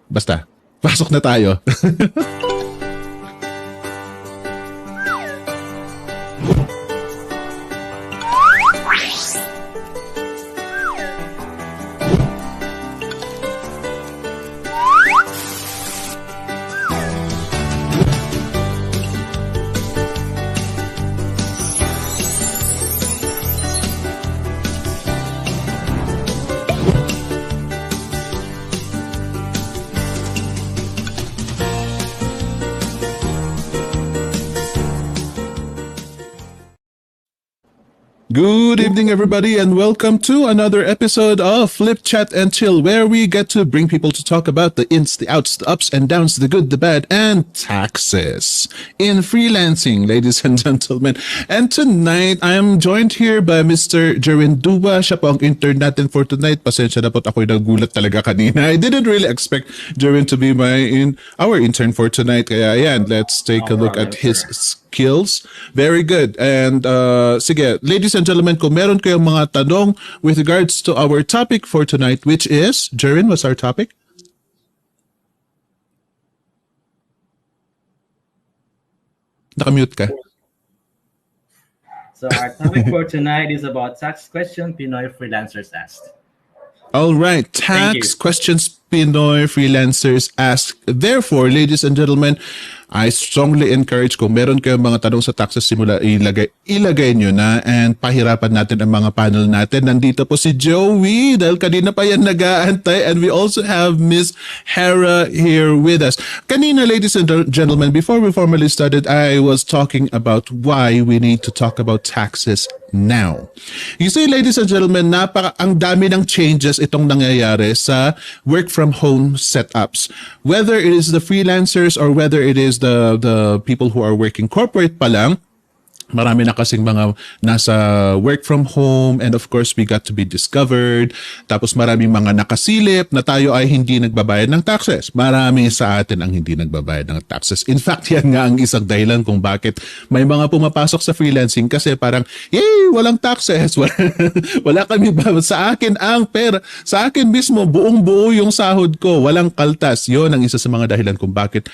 Basta, pasok na tayo. Good evening, everybody, and welcome to another episode of Flip Chat and Chill, where we get to bring people to talk about the ins, the outs, the ups and downs, the good, the bad, and taxes in freelancing, ladies and gentlemen. And tonight, I am joined here by Mr. Jerwin Duba. Siya po ang intern natin for tonight. Pasensya na po, ako'y nagulat talaga kanina. I didn't really expect Jerwin to be our intern for tonight. Kaya ayan, let's take a look at his skills. Very good. And sige, ladies and gentlemen, kung meron kayong mga tanong with regards to our topic for tonight, which is, Jerwin, what's our topic? Nakamute ka. So our topic for tonight is about tax question Pinoy freelancers asked. All right, tax questions Pinoy freelancers ask. Therefore, ladies and gentlemen, I strongly encourage kung meron kayong mga tanong sa taxes simula, ilagay nyo na and pahirapan natin ang mga panel natin. Nandito po si Joey dahil kanina pa yan nag-aantay, and we also have Miss Hera here with us. Kanina, ladies and gentlemen, before we formally started, I was talking about why we need to talk about taxes now. You see, ladies and gentlemen, ang dami ng changes itong nangyayari sa work from home setups. Whether it is the freelancers or whether it is the people who are working corporate pa lang, marami na kasing mga nasa work from home, and of course we got to be discovered. Tapos maraming mga nakasilip na tayo ay hindi nagbabayad ng taxes. Marami sa atin ang hindi nagbabayad ng taxes. In fact, yan nga ang isang dahilan kung bakit may mga pumapasok sa freelancing, kasi parang, yay, walang taxes. Wala kami ba? Sa akin ang pera. Sa akin mismo, buong-buo yung sahod ko. Walang kaltas. Yun ang isa sa mga dahilan kung bakit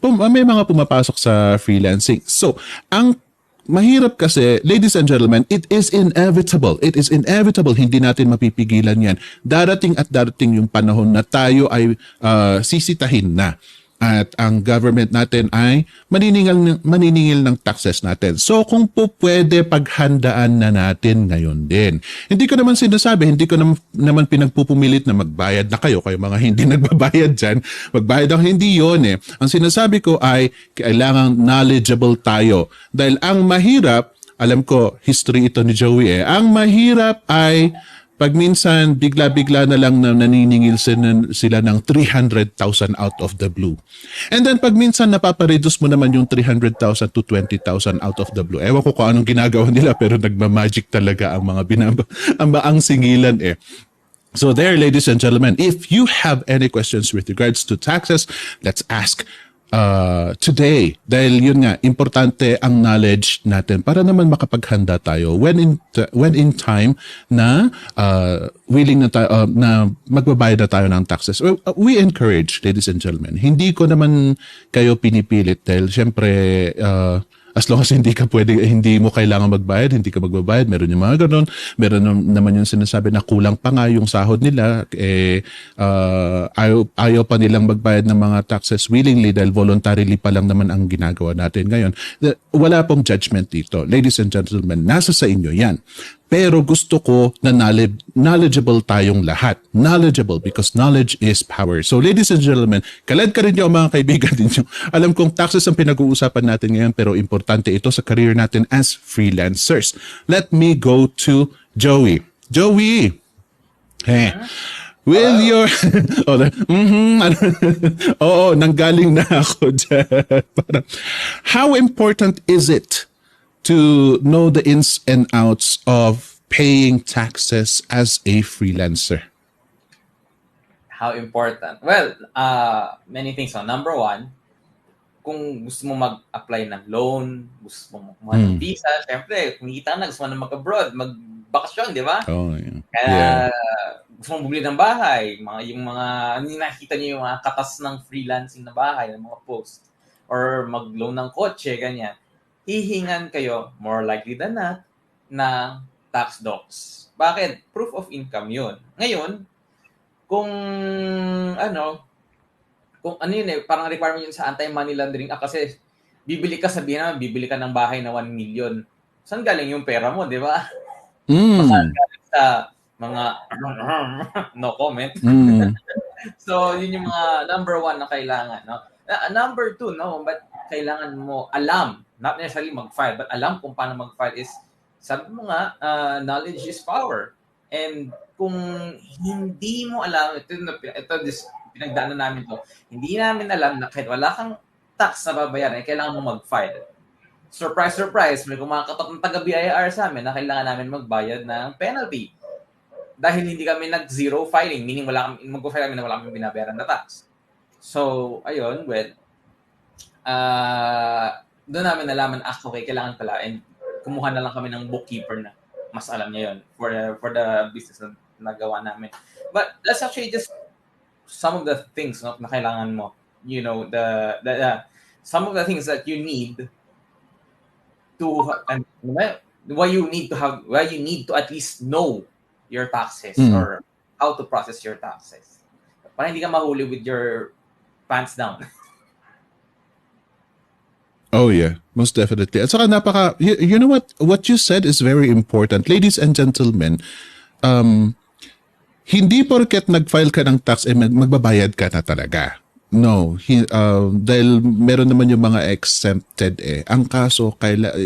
may mga pumapasok sa freelancing. So, ang mahirap kasi, ladies and gentlemen, it is inevitable. It is inevitable. Hindi natin mapipigilan yan. Darating at darating yung panahon na tayo ay sisitahin na. At ang government natin ay maniningil ng taxes natin. So kung po pwede, paghandaan na natin ngayon din. Hindi ko naman sinasabi, hindi ko naman pinagpupumilit na magbayad na kayo mga hindi nagbabayad dyan. Magbayad ang hindi yon eh. Ang sinasabi ko ay kailangang knowledgeable tayo. Dahil ang mahirap, alam ko, history ito ni Joey eh. Ang mahirap ay pag minsan, bigla-bigla na lang na naniningil sila ng 300,000 out of the blue. And then pag minsan napapareduce mo naman yung 300,000 to 20,000 out of the blue. Ewan ko kung anong ginagawa nila, pero nagmamagic talaga ang mga ang singilan eh. So there, ladies and gentlemen, if you have any questions with regards to taxes, let's ask today, dahil yun nga, importante ang knowledge natin para naman makapaghanda tayo when in time na willing na tayo na magbabayad na tayo ng taxes. We encourage, ladies and gentlemen, hindi ko naman kayo pinipilit dahil syempre as long as hindi mo kailangan magbayad, hindi ka magbabayad. Meron yung mga ganun. Meron naman yung sinasabi na kulang pa nga yung sahod nila. Ayaw pa nilang magbayad ng mga taxes willingly dahil voluntarily pa lang naman ang ginagawa natin ngayon. Wala pong judgment dito. Ladies and gentlemen, nasa sa inyo yan. Pero gusto ko na knowledgeable tayong lahat. Knowledgeable because knowledge is power. So ladies and gentlemen, kalad ka rin yung mga kaibigan ninyo. Alam kong taxes ang pinag-uusapan natin ngayon, pero importante ito sa career natin as freelancers. Let me go to Joey. Joey! Hey. Will your... Oo, nanggaling na ako dyan. How important is it to know the ins and outs of paying taxes as a freelancer? How important? Well, many things. So, number one, kung gusto mo mag-apply ng loan, gusto mo mag visa, syempre, kumikita na, gusto mo na mag-abroad, bakasyon, di ba? Oh, yeah. Kaya gusto mong bumili ng bahay, yung mga nakikita niyo yung mga katas ng freelancing na bahay, ng mga post, or mag-loan ng kotse, ganyan. Hihingan kayo, more likely than not, ng tax docs. Bakit? Proof of income yun. Ngayon, kung yun parang requirement yun sa Anti-Money Laundering Act kasi sabihin naman, bibili ka ng bahay na 1 million. Saan galing yung pera mo, di ba? Saan galing sa mga no comment. So, yun yung mga number 1 na kailangan. No? Number 2, no? But kailangan mo alam, not necessarily mag-file, but alam kung paano mag-file is, sabi mo nga, knowledge is power. And kung hindi mo alam, pinagdaanan namin to, hindi namin alam na kahit wala kang tax na babayaran, kailangan mo mag-file. Surprise, surprise, may kumakatok ng taga-BIR sa amin na kailangan namin magbayad ng penalty. Dahil hindi kami nag-zero filing, meaning mag-file kami na wala kami binabayaran na tax. So, ayun, doon namin nalaman, okay, kailangan pala, and kumuha na lang kami ng bookkeeper na mas alam niya yun for the business na nagawa namin. But let's actually just some of the things na kailangan mo, some of the things that you need to, and why you need to at least know your taxes or how to process your taxes. Para hindi ka mahuli with your pants down. Oh yeah, most definitely. At saka you know what you said is very important. Ladies and gentlemen, hindi porket nag-file ka ng tax magbabayad ka na talaga. No, dahil meron naman yung mga exempted Ang kaso,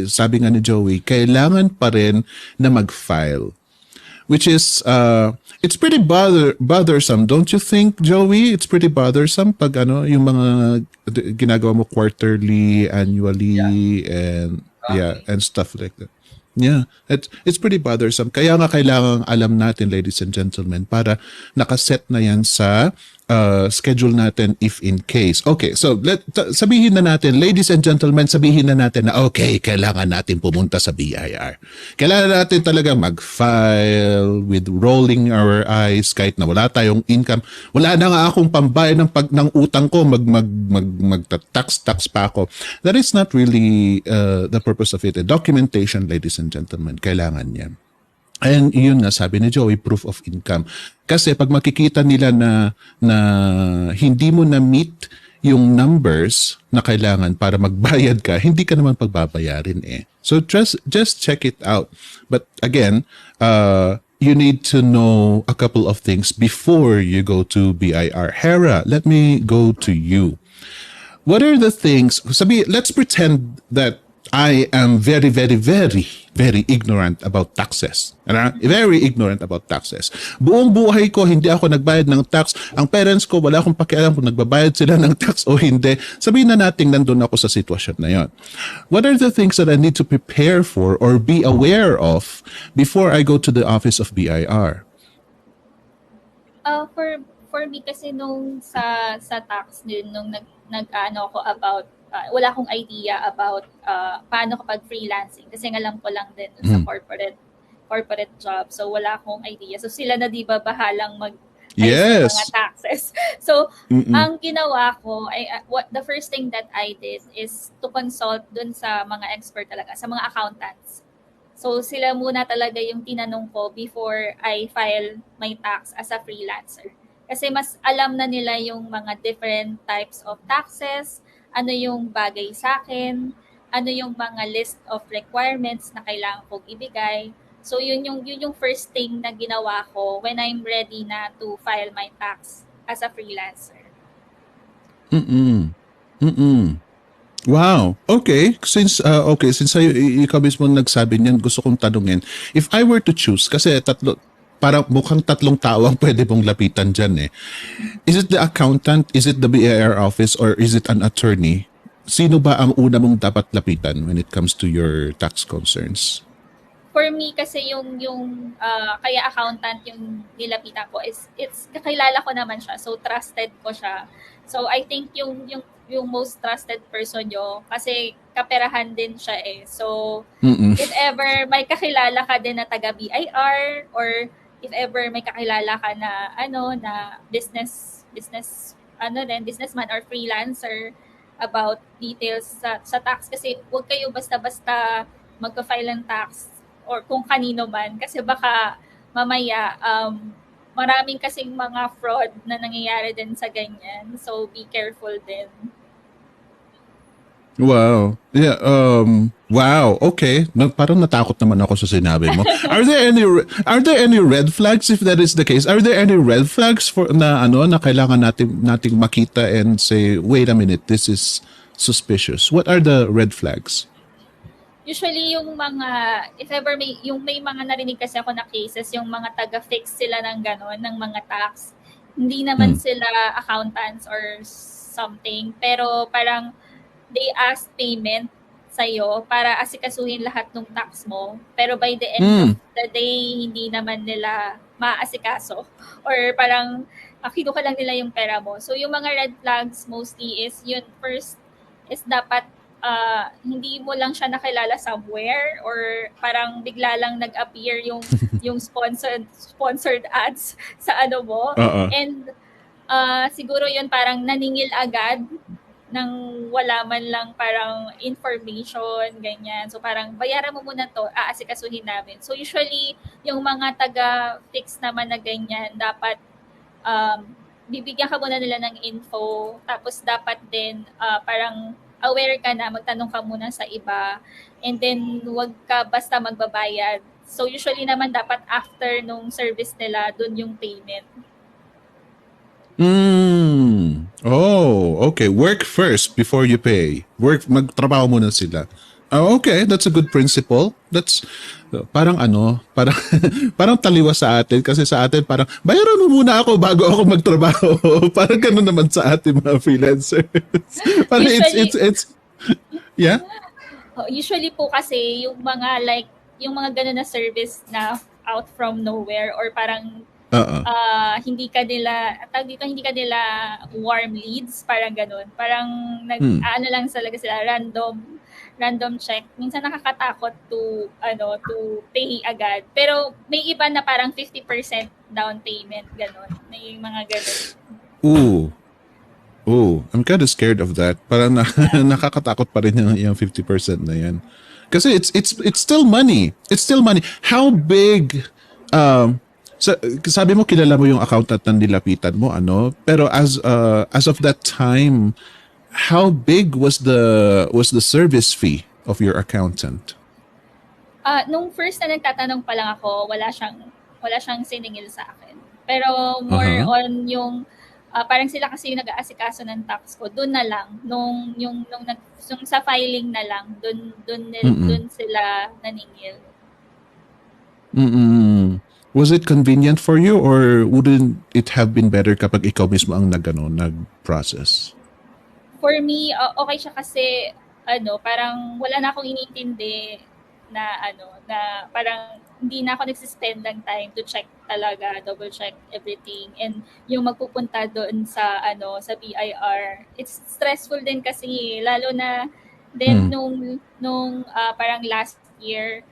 sabi nga ni Joey, kailangan pa rin na mag-file. Which is, it's pretty bothersome, don't you think, Joey? It's pretty bothersome pag yung mga ginagawa mo quarterly, annually, and stuff like that. Yeah, it's pretty bothersome. Kaya nga kailangan alam natin, ladies and gentlemen, para nakaset na yan sa schedule natin if in case. Okay, so sabihin na natin, ladies and gentlemen, sabihin na natin na okay, kailangan natin pumunta sa BIR. Kailangan natin talaga mag-file with rolling our eyes kahit na wala tayong income. Wala na nga akong pambayad ng utang ko, mag-tax pa ako. That is not really the purpose of it. Documentation, ladies and gentlemen, kailangan yan. And yun nga, sabi ni Joey, proof of income. Kasi pag makikita nila na hindi mo na-meet yung numbers na kailangan para magbayad ka, hindi ka naman pagbabayarin So just check it out. But again, you need to know a couple of things before you go to BIR. Hera, let me go to you. What are the things, let's pretend that I am very, very, very, very ignorant about taxes. Very ignorant about taxes. Buong buhay ko, hindi ako nagbayad ng tax. Ang parents ko, wala akong pakialam kung nagbabayad sila ng tax o hindi. Sabihin na natin nandun ako sa sitwasyon na yon. What are the things that I need to prepare for or be aware of before I go to the office of BIR? For me kasi nung sa tax din, nung nag-ano ako about wala akong idea about paano kapag freelancing kasi alam ko lang din sa corporate job, so wala akong idea. So sila na di ba bahalang yes, mga taxes. So ang ginawa ko the first thing that I did is to consult dun sa mga expert talaga, sa mga accountants. So sila muna talaga yung tinanong ko before I file my tax as a freelancer. Kasi mas alam na nila yung mga different types of taxes, ano yung bagay sa akin, ano yung mga list of requirements na kailangan kong ibigay. So yun yung first thing na ginawa ko when I'm ready na to file my tax as a freelancer. Wow. Okay. Since ikaw mismo nagsabi niyan, gusto kong tanungin, if I were to choose, kasi parang mukhang tatlong tao ang pwede mong lapitan dyan Is it the accountant, is it the BIR office, or is it an attorney? Sino ba ang una mong dapat lapitan when it comes to your tax concerns? For me kasi yung kaya accountant yung nilapitan ko is kakilala ko naman siya, so trusted ko siya. So I think yung most trusted person yo kasi kaperahan din siya eh. So, Mm-mm. if ever may kakilala ka din na taga BIR or if ever may kakilala ka na na businessman or freelancer about details sa tax, kasi huwag kayo basta-basta magpa-file ng tax or kung kanino man, kasi baka mamaya maraming kasing mga fraud na nangyayari din sa ganyan. So, be careful din. Wow. Yeah, wow. Okay. Parang natakot naman ako sa sinabi mo. Are there any red flags if that is the case? Are there any red flags for na kailangan nating makita and say, "Wait a minute, this is suspicious." What are the red flags? Usually yung mga, if ever may mga narinig kasi ako na cases, yung mga taga-fix sila ng gano'n, ng mga tax. Hindi naman sila accountants or something, pero parang they ask payment sa'yo para asikasuhin lahat ng tax mo. Pero by the end of the day, hindi naman nila maasikaso. Or parang kinuha lang nila yung pera mo. So yung mga red flags mostly is yun, first is dapat hindi mo lang siya nakilala somewhere or parang bigla lang nag-appear yung sponsored ads sa mo. And siguro yun parang naningil agad nang wala man lang parang information, ganyan. So parang bayaran mo muna to, aasikasuhin namin. So usually yung mga taga-fix naman na ganyan, dapat bibigyan ka muna nila ng info, tapos dapat din parang aware ka na, magtanong ka muna sa iba, and then wag ka basta magbabayad. So usually naman dapat after nung service nila, dun yung payment. Oh, okay. Work first before you pay. Magtrabaho muna sila. Oh, okay, that's a good principle. That's parang parang taliwa sa atin, kasi sa atin parang bayaran mo muna ako bago ako magtrabaho. Parang gano'n naman sa atin mga freelancers. Parang usually, it's yeah. Usually po kasi yung mga gano'n na service na out from nowhere or parang hindi ka nila warm leads, parang gano'n. Parang lang talaga sila, random check. Minsan nakakatakot to pay agad. Pero may iba na parang 50% down payment, gano'n. May mga gano'n. Ooh, I'm kind of scared of that. Parang nakakatakot pa rin yung 50% na yan. Kasi it's still money. It's still money. How big sabi mo kilala mo yung accountant na nilapitan mo, pero as of that time, how big was the service fee of your accountant? Nung first na nagtatanong pa lang ako, wala siyang siningil sa akin. Pero more on yung parang sila kasi yung nag-aasikaso ng tax ko, doon na lang nung sa filing na lang, doon sila naningil. Was it convenient for you, or wouldn't it have been better kapag ikaw mismo ang nag-process? For me, okay siya kasi parang wala na akong inintindi na parang hindi na ako nagsispend ng time to check talaga, double check everything, and yung magpupunta doon sa sa BIR. It's stressful din kasi, lalo na then nung parang last year,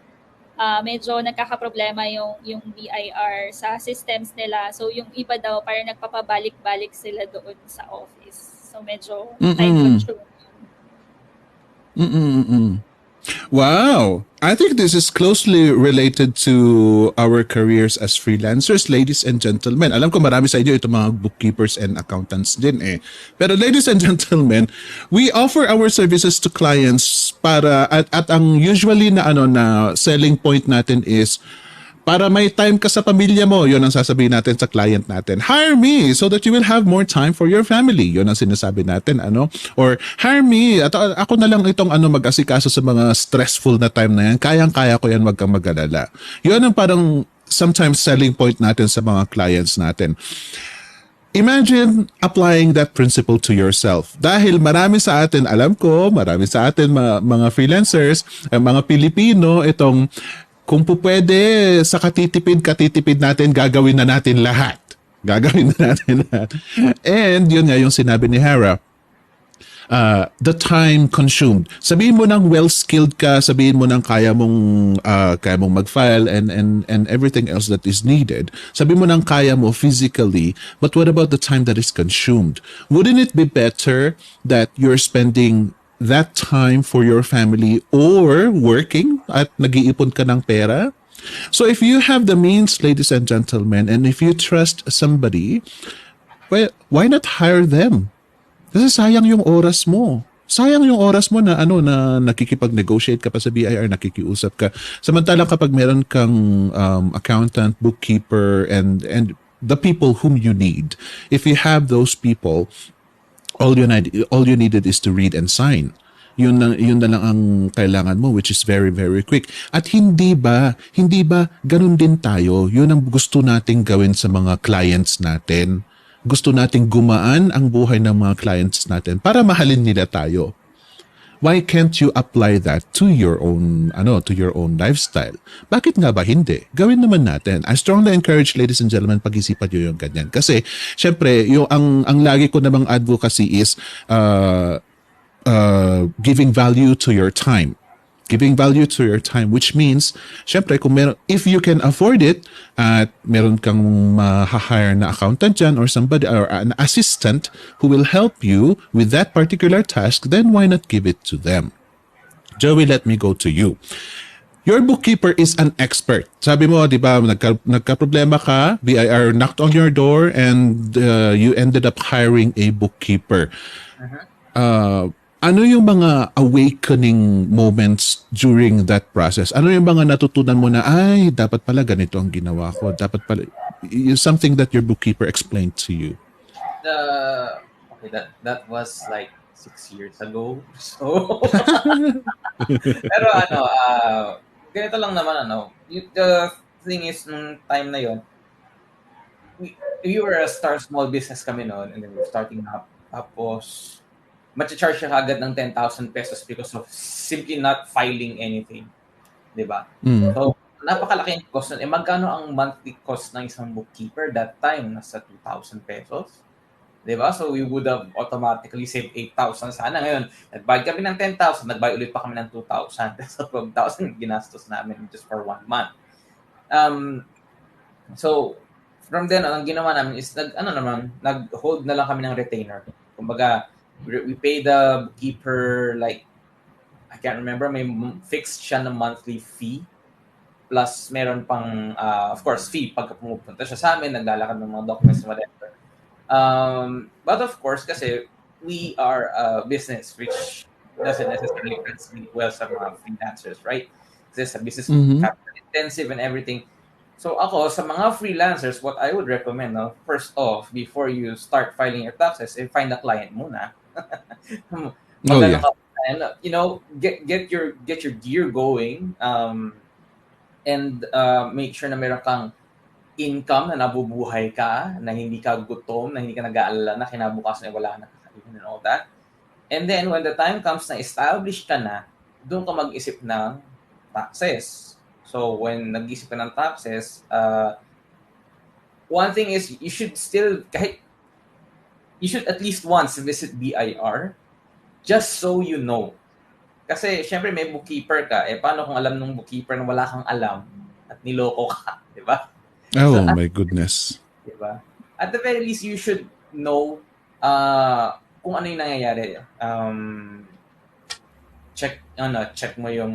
medyo nagkakaproblema yung BIR sa systems nila. So yung iba daw parang nagpapabalik-balik sila doon sa office. So medyo time consuming. Wow. I think this is closely related to our careers as freelancers, ladies and gentlemen. Alam ko marami sa inyo itong mga bookkeepers and accountants din eh. Pero ladies and gentlemen, we offer our services to clients para at ang usually na selling point natin is para may time ka sa pamilya mo. Yun ang sasabihin natin sa client natin. Hire me so that you will have more time for your family. Yun ang sinasabi natin. Or hire me. At ako na lang itong mag-asikaso sa mga stressful na time na yan. Kayang-kaya ko yan, wag kang mag-alala. Yun ang parang sometimes selling point natin sa mga clients natin. Imagine applying that principle to yourself. Dahil marami sa atin, alam ko, marami sa atin mga freelancers, mga Pilipino, itong kung po pwede, sa katitipid natin, gagawin na natin lahat. And yun nga yung sinabi ni Hera. the time consumed. Sabihin mo nang well-skilled ka, sabihin mo nang kaya mong mag-file and everything else that is needed. Sabihin mo nang kaya mo physically, but what about the time that is consumed? Wouldn't it be better that you're spending that time for your family or working at nag-iipon ka ng pera? So if you have the means, ladies and gentlemen, and if you trust somebody, well, why not hire them? Kasi sayang yung oras mo. Sayang yung oras mo na na nakikipag-negotiate ka pa sa BIR, nakikiusap ka. Samantalang kapag meron kang accountant, bookkeeper, and the people whom you need, if you have those people, all you needed is to read and sign. Yun na lang ang kailangan mo, which is very, very quick. At hindi ba ganun din tayo? Yun ang gusto nating gawin sa mga clients natin. Gusto nating gumaan ang buhay ng mga clients natin para mahalin nila tayo. Why can't you apply that to your own lifestyle? Bakit nga ba hindi? Gawin naman natin. I strongly encourage, ladies and gentlemen, pag-isipan nyo yung ganyan. Kasi, syempre, ang lagi ko namang advocacy is giving value to your time. Giving value to your time, which means, syempre, if you can afford it, at meron kang ma-hire na accountant dyan or somebody, or an assistant who will help you with that particular task, then why not give it to them? Joey, let me go to you. Your bookkeeper is an expert. Sabi mo, di ba, nagka-problema ka, BIR knocked on your door, and you ended up hiring a bookkeeper. Ano yung mga awakening moments during that process? Ano yung mga natutunan mo na, ay, dapat pala ganito ang ginawa ko. Dapat pala, something that your bookkeeper explained to you. That was like 6 years ago. So, pero ganito lang naman, the thing is, nung time na yon, we were a small business kami noon, and then we were starting up. Tapos, matcha-charge siya agad ng 10,000 pesos because of simply not filing anything. Diba? So, napakalaking cost nun. Magkano ang monthly cost ng isang bookkeeper that time? Nasa 2,000 pesos. Diba? So, we would have automatically saved 8,000 sana. Ngayon, nagbayad kami ng 10,000, nagbayad ulit pa kami ng 2,000. So, 12,000 ginastos namin just for 1 month. So, from then, ang ginawa namin is, nag-hold na lang kami ng retainer. Kumbaga, we pay the bookkeeper like, I can't remember, may fixed siya na monthly fee. Plus, meron pang, of course, fee pagka pumupunta siya sa amin, naglalakad ng mga documents, whatever. But of course, kasi we are a business which doesn't necessarily translate well sa mga freelancers, right? Kasi sa business, capital intensive and everything. So ako, sa mga freelancers, what I would recommend, first off, before you start filing your taxes, find a client muna. Get your gear going, and make sure na meron kang income na nabubuhay ka, na hindi ka gutom, na hindi ka nag-aalala na kinabukasan wala na kakainin and all that. And then when the time comes na established ka na, doon ka mag-isip ng taxes. So when nag-isip ka ng taxes, one thing is you should at least once visit BIR just so you know. Kasi syempre may bookkeeper ka, paano kung alam ng bookkeeper na wala kang alam at niloko ka, di ba? Oh, so, my goodness. Di ba? At the very least, you should know kung ano yung nangyayari. Check mo yung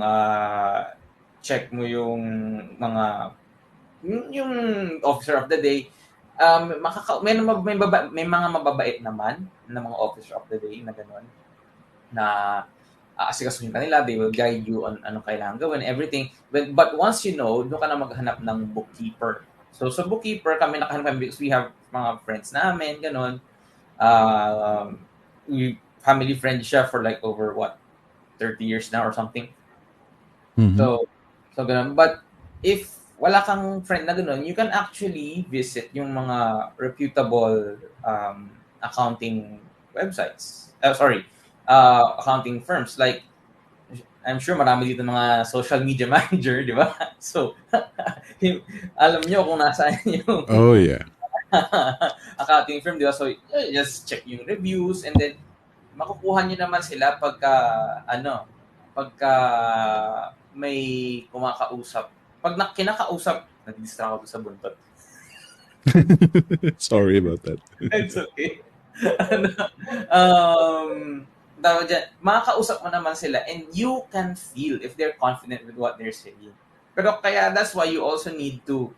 mga yung officer of the day. May mga mababait naman na mga officer of the day na gano'n, na asikasuhin ka nila, they will guide you on anong kailangan gawin, everything. But once you know, doon ka na maghanap ng bookkeeper. So sa bookkeeper, kami nakahanap kami because we have mga friends namin, gano'n. Family friend siya for like over 30 years now or something. So gano'n. But if wala kang friend na gano'n, you can actually visit yung mga reputable accounting websites. Accounting firms. Like, I'm sure marami dito mga social media manager, di ba? So, alam nyo kung nasaan yung oh yeah accounting firm, di ba? So, just check yung reviews and then makukuha nyo naman sila pagka may kumakausap. Pag kinakausap, nag-distract ako sa buntot. Sorry about that. It's okay. Tawag dyan, makakausap mo naman sila and you can feel if they're confident with what they're saying. Pero kaya that's why you also need to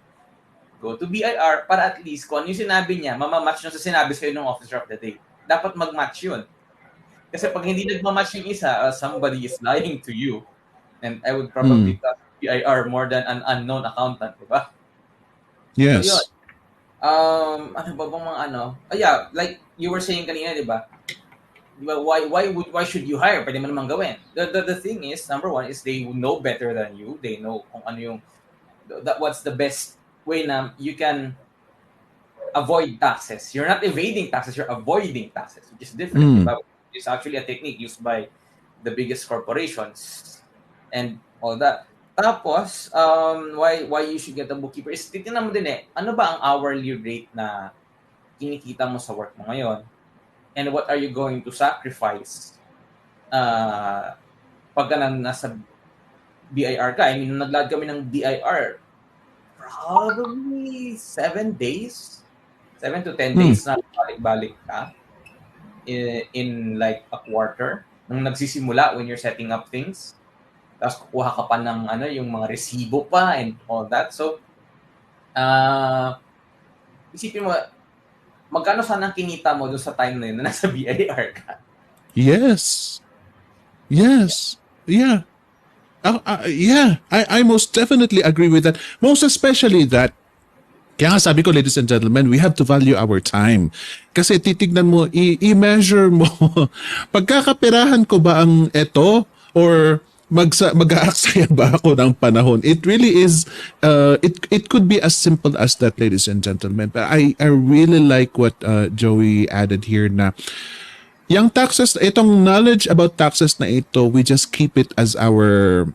go to BIR para at least kung ano yung sinabi niya, mamamatch nyo sa sinabi sa'yo ng officer of the day. Dapat mag-match yun. Kasi pag hindi nagmamatch yung isa, somebody is lying to you. And I would probably trust BIR more than an unknown accountant, di ba? Yes. So, yun. Ano ba bang mga ano? Yeah, like you were saying kanina, di ba? Why should you hire? Pwede mo naman gawin. The thing is, number one is they know better than you. They know kung ano yung what's the best way na you can avoid taxes. You're not evading taxes, you're avoiding taxes, which is different. Diba? It's actually a technique used by the biggest corporations and all that. Tapos, why you should get a bookkeeper is titignan mo din ano ba ang hourly rate na kinikita mo sa work mo ngayon? And what are you going to sacrifice pagka nasa BIR ka? I mean, nag-log kami ng BIR probably 7 days. 7 to 10 days na balik-balik ka in like a quarter. Nung nagsisimula when you're setting up things. Tapos kukuha ka pa ng yung mga resibo pa and all that. So, isipin mo, magkano sana kinita mo doon sa time na yun na nasa BIR ka? Yes. Yeah. Yeah. I most definitely agree with that. Most especially that, kaya nga sabi ko, ladies and gentlemen, we have to value our time. Kasi titignan mo, i-measure mo, pagkakapirahan ko ba ang ito or mag-aaksaya ba ako ng panahon? It really is, it could be as simple as that, ladies and gentlemen. But I really like what Joey added here na yung taxes, itong knowledge about taxes na ito, we just keep it as our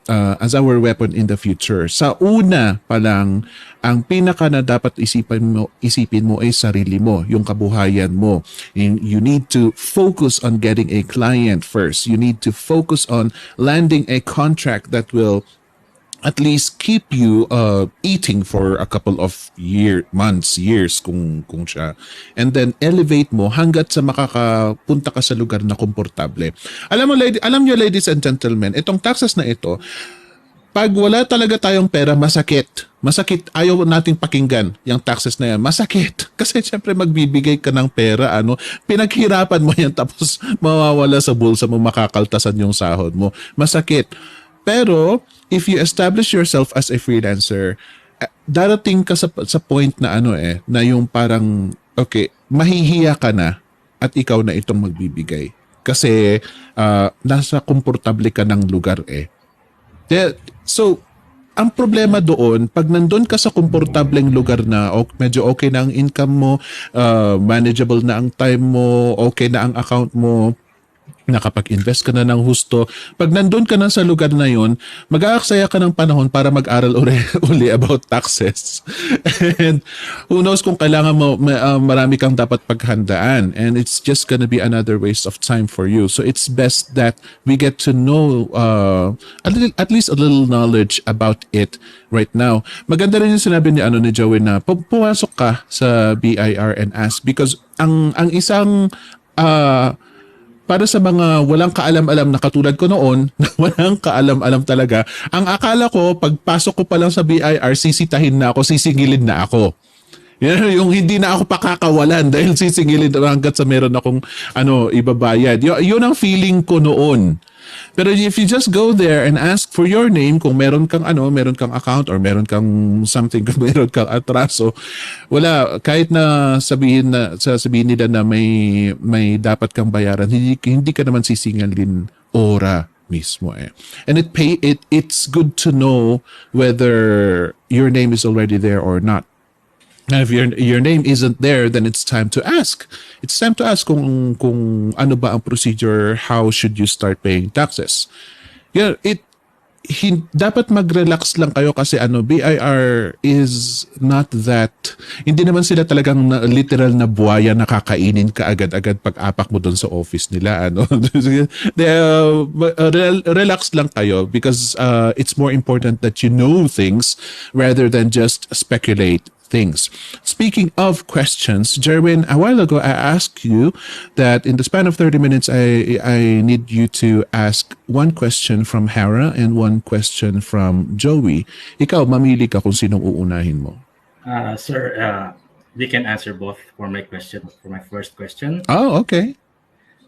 weapon in the future. Sa una pa lang, ang pinaka na dapat isipin mo ay sarili mo, yung kabuhayan mo. You need to focus on getting a client first. You need to focus on landing a contract that will at least keep you eating for a couple of months, years kung siya. And then elevate mo hanggat sa makakapunta ka sa lugar na komportable. Alam niyo ladies and gentlemen, itong taxes na ito, pag wala talaga tayong pera, masakit. Ayaw nating pakinggan yung taxes na yan. Masakit. Kasi syempre magbibigay ka ng pera, pinaghirapan mo yan tapos mawawala sa bulsa mo, makakaltasan yung sahod mo. Masakit. Pero, if you establish yourself as a freelancer, darating ka sa point na na yung parang, okay, mahihiya ka na at ikaw na itong magbibigay. Kasi, nasa komportable ka ng lugar So, ang problema doon, pag nandun ka sa komportableng lugar na medyo okay na ang income mo, manageable na ang time mo, okay na ang account mo, nakapag-invest ka na ng husto. Pag nandun ka na sa lugar na yun, mag-aaksaya ka ng panahon para mag-aral uli about taxes. And who knows kung kailangan mo, marami kang dapat paghandaan. And it's just gonna be another waste of time for you. So it's best that we get to know at least a little knowledge about it right now. Maganda rin yung sinabi ni Joey na pumasok ka sa BIR and ask because ang isang para sa mga walang kaalam-alam na katulad ko noon, na walang kaalam-alam talaga, ang akala ko, pagpasok ko pa lang sa BIR, sisitahin na ako, sisingilin na ako. Yung hindi na ako pakakawalan dahil sisingilin hanggat sa meron akong ibabayad. Yun ang feeling ko noon. Pero if you just go there and ask for your name, kung meron kang account or meron kang something, kung meron kang atraso, wala, kahit na sabihin nila na may dapat kang bayaran, hindi ka naman sisingilin ora mismo And it's good to know whether your name is already there or not. Now, if your name isn't there, then it's time to ask. It's time to ask kung ano ba ang procedure, how should you start paying taxes. Yeah, dapat mag-relax lang kayo kasi BIR is not that, hindi naman sila talagang literal na buhaya na kakainin ka agad-agad pag apak mo doon sa office nila. Relax lang kayo because it's more important that you know things rather than just speculate things. Speaking of questions, Jerwin, a while ago I asked you that in the span of 30 minutes, I need you to ask one question from Hera and one question from Joey. Ikaw, mamili ka kung sinong uunahin mo. Sir, we can answer both for my first question. Oh, okay.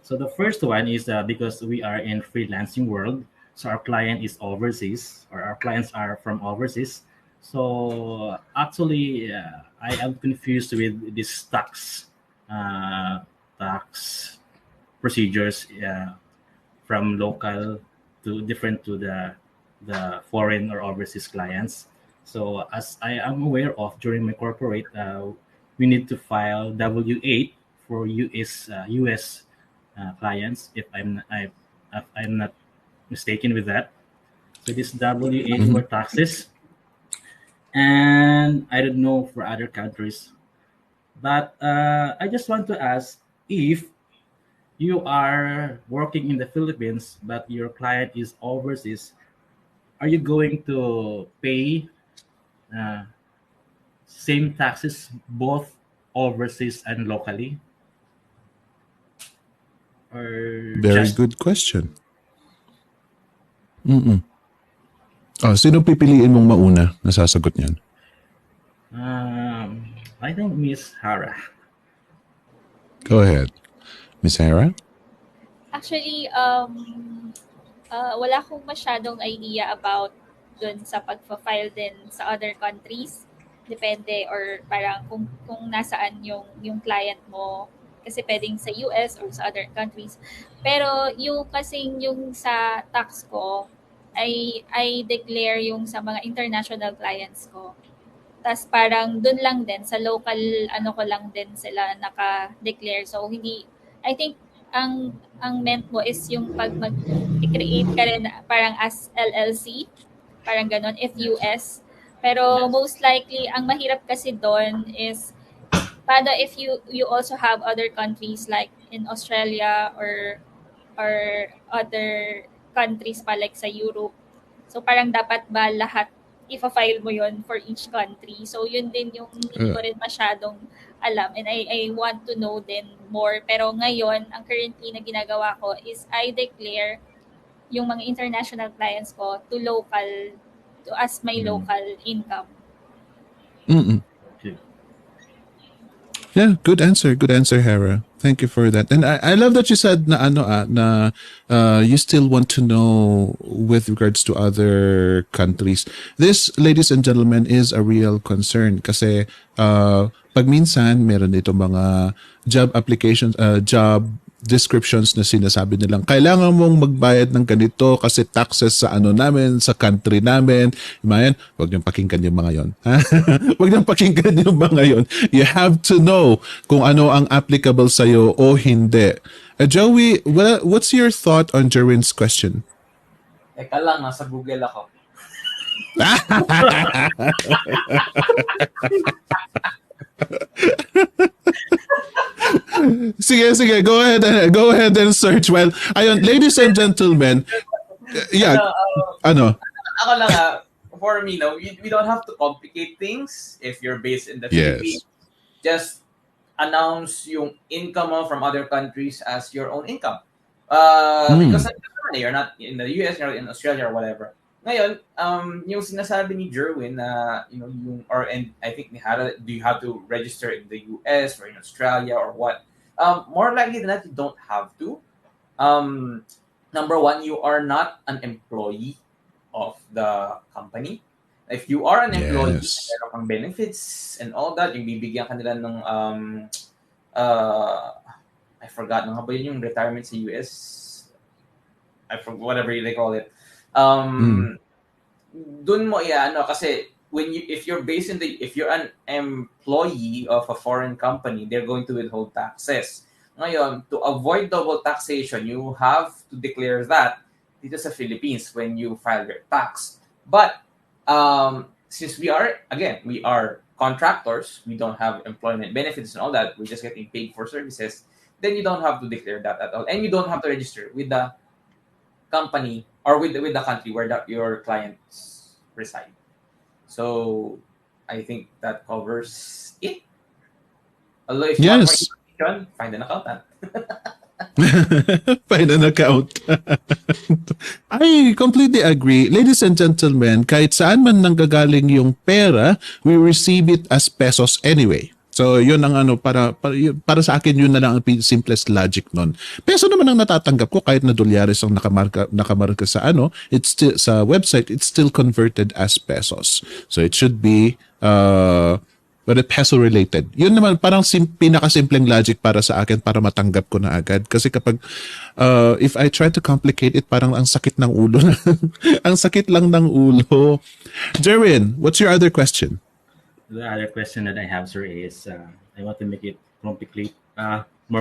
So the first one is because we are in freelancing world, so our client is overseas, or our clients are from overseas. So actually, I am confused with this tax procedures from local to different to the foreign or overseas clients. So as I am aware of, during my corporate, we need to file W-8 for US clients. If I'm not mistaken with that. So this W-8 for taxes. And I don't know for other countries, but I just want to ask, if you are working in the Philippines but your client is overseas, are you going to pay same taxes both overseas and locally? Or Very good question. Sino pipiliin mong mauna na sasagot niyan? I think Miss Hara. Go ahead. Miss Hara? Actually, wala akong masyadong idea about dun sa pag-file din sa other countries. Depende, or parang kung nasaan yung client mo, kasi pwedeng sa US or sa other countries. Pero yung sa tax ko, I declare yung sa mga international clients ko. Tas parang dun lang din, sa local ko lang din sila naka-declare. So hindi, I think ang meant mo is yung pag mag-create ka rin parang as LLC, parang ganon, if US. Pero most likely, ang mahirap kasi doon is paano if you also have other countries like in Australia or other countries pa like sa Europe. So parang dapat ba lahat ifa-file mo yon for each country. So yun din yung hindi ko rin masyadong alam, and I want to know din more. Pero ngayon, ang currently na ginagawa ko is I declare yung mga international clients ko to as my local income. Yeah, good answer, Hera. Thank you for that. And I love that you said na you still want to know with regards to other countries. This, ladies and gentlemen, is a real concern kasi pag minsan meron ito mga job applications, job descriptions na sinasabi nilang kailangan mong magbayad ng ganito kasi taxes sa namin, sa country namin. Imayan, wag niyong pakinggan yung mga yon. Wag niyong pakinggan yung mga yon. You have to know kung ano ang applicable sa'yo o hindi. Joey, what's your thought on Jerwin's question? Teka lang, nasa Google ako. Sige, go ahead and search. Well, ayun, ladies and gentlemen, yeah, Ako lang for me, we don't have to complicate things. If you're based in the Philippines, just announce yung income mo from other countries as your own income. Because you're not in the US, you're in Australia or whatever. Ngayon, yung sinasabi ni Jerwin na, and I think ni Hara, do you have to register in the US or in Australia or what? More likely than that, you don't have to. Number one, you are not an employee of the company. If you are an employee, meron kang benefits and all that, yung bibigyan ka nila ng, I forgot, nga ba yun yung retirement sa US? I forgot, whatever they call it. Dun mo kasi if you're an employee of a foreign company, they're going to withhold taxes. Ngayon, to avoid double taxation, you have to declare that dito sa Philippines when you file your tax. But since we are contractors, we don't have employment benefits and all that, we're just getting paid for services, then you don't have to declare that at all. And you don't have to register with the company or with the country where your clients reside. So I think that covers it. Although if you want more information, find an accountant. Find an account. I completely agree. Ladies and gentlemen, kahit saan man nanggagaling yung pera, we receive it as pesos anyway. So, yun ang para sa akin, yun na lang ang simplest logic nun. Peso naman ang natatanggap ko kahit na dolyares ang nakamarka sa it's still, sa website, it's still converted as pesos. So, it should be peso related. Yun naman parang pinakasimpleng logic para sa akin para matanggap ko na agad. Kasi kapag if I try to complicate it, parang ang sakit ng ulo. Ang sakit lang ng ulo. Jerwin, what's your other question? The other question that I have, sir, is I want to make it more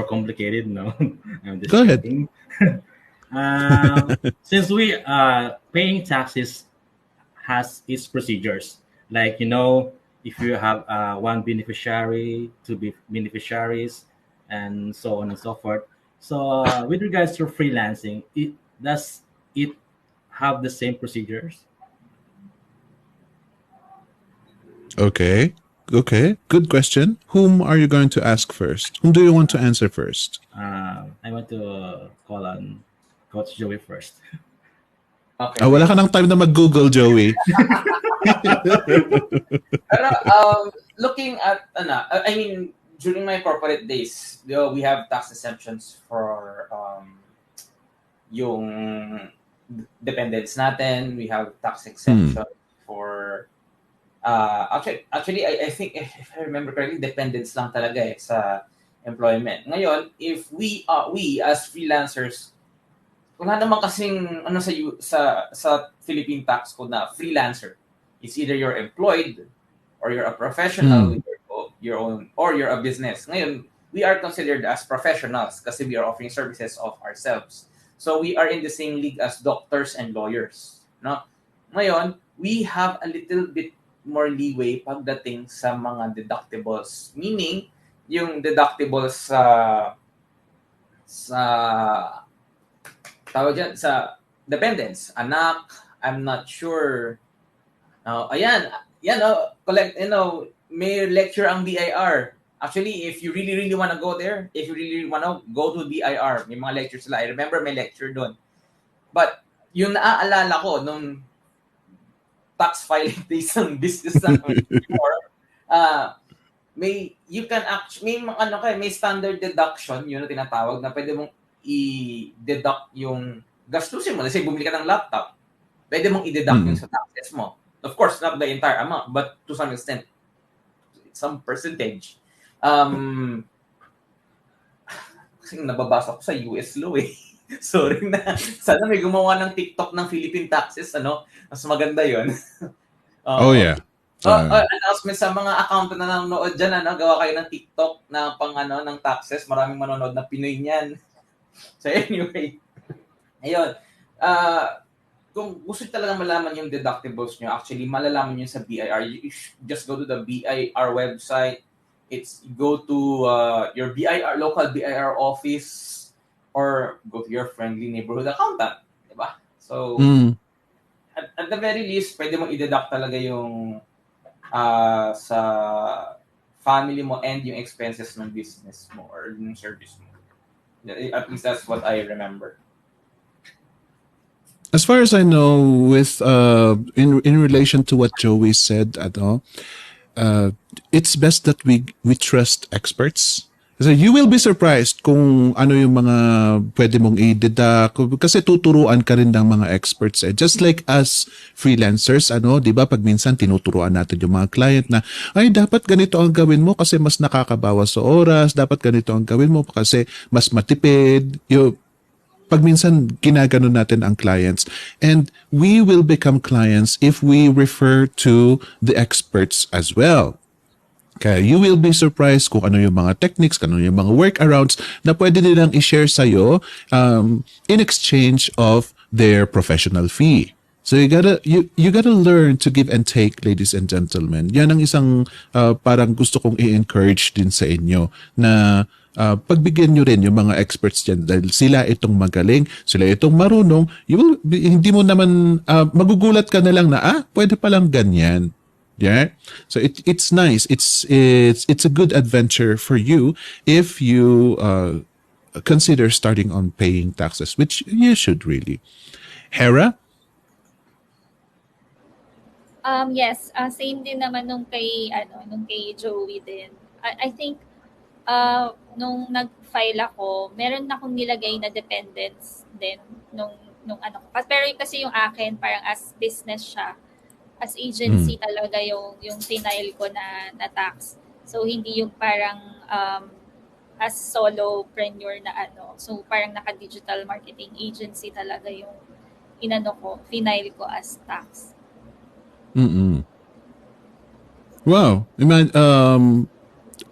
complicated. No, I'm just Go ahead. Since we paying taxes has its procedures, like if you have one beneficiary, two beneficiaries, and so on and so forth. So with regards to freelancing, does it have the same procedures? Okay. Good question. Whom are you going to ask first? Whom do you want to answer first? I want to call on Coach Joey first. Okay. Wala ka ng time na mag-Google, Joey. Looking at during my corporate days, we have tax exemptions for yung dependents natin. We have tax exemption for actually I think if I remember correctly, dependents lang talaga sa employment. Ngayon, if we as freelancers, wala naman kasing sa Philippine tax code na freelancer. It's either you're employed or you're a professional with your own, or you're a business. Ngayon, we are considered as professionals kasi we are offering services of ourselves. So we are in the same league as doctors and lawyers. No? Ngayon, we have a little bit more leeway pagdating sa mga deductibles. Meaning, yung deductibles sa tawag dyan, sa dependents, anak, I'm not sure. May lecture ang BIR. Actually, if you really want to go there, if you really want to go to BIR, may mga lectures sila. I remember may lecture doon. But yung naaalala ko nung tax filing days ng business namin before, may standard deduction, yun na tinatawag, na pwede mong i-deduct yung gastusin mo. Kasi bumili ka ng laptop, pwede mong i-deduct yung sa taxes mo. Of course, not the entire amount, but to some extent, some percentage. Kasi nababasa ko sa US law eh. Sorry na. Sana may gumawa ng TikTok ng Philippine taxes, mas maganda yon. Announcement sa mga account na nanonood dyan, gawa kayo ng TikTok na ng taxes. Maraming manonood na Pinoy niyan. So anyway, ayun. Kung gusto talaga malaman yung deductibles nyo, actually, malalaman nyo sa BIR. You just go to the BIR website. Go to your local BIR office, or go to your friendly neighborhood accountant. Diba? So, at the very least, pwede mong i-deduct talaga yung sa family mo and yung expenses ng business mo or yung service mo. At least that's what I remember. As far as I know, with in relation to what Joey said, it's best that we trust experts. Kasi you will be surprised kung ano yung mga pwede mong i-deduct kasi tuturuan ka rin ng mga experts. Just like us freelancers, di ba, pag minsan tinuturuan natin yung mga client na, ay, dapat ganito ang gawin mo kasi mas nakakabawas sa oras, dapat ganito ang gawin mo kasi mas matipid. Pag minsan ginaganon natin ang clients. And we will become clients if we refer to the experts as well. Kaya you will be surprised kung ano yung mga techniques, kung ano yung mga workarounds na pwede nilang i-share sa'yo in exchange of their professional fee. So you gotta learn to give and take, ladies and gentlemen. Yan ang isang parang gusto kong i-encourage din sa inyo na pagbigyan nyo rin yung mga experts dyan dahil sila itong magaling, sila itong marunong. Hindi mo naman magugulat ka na lang na pwede palang ganyan. Yeah. So it's nice. It's a good adventure for you if you consider starting on paying taxes, which you should really. Hera? Yes, same din naman nung kay Joey din. I think nung nag-file ako, meron na akong nilagay na dependents din nung ano ko. Pero kasi yung akin parang as business siya, as agency talaga yung final ko na tax. So hindi yung parang as solopreneur na ano. So parang naka-digital marketing agency talaga yung final ko as tax. Wow.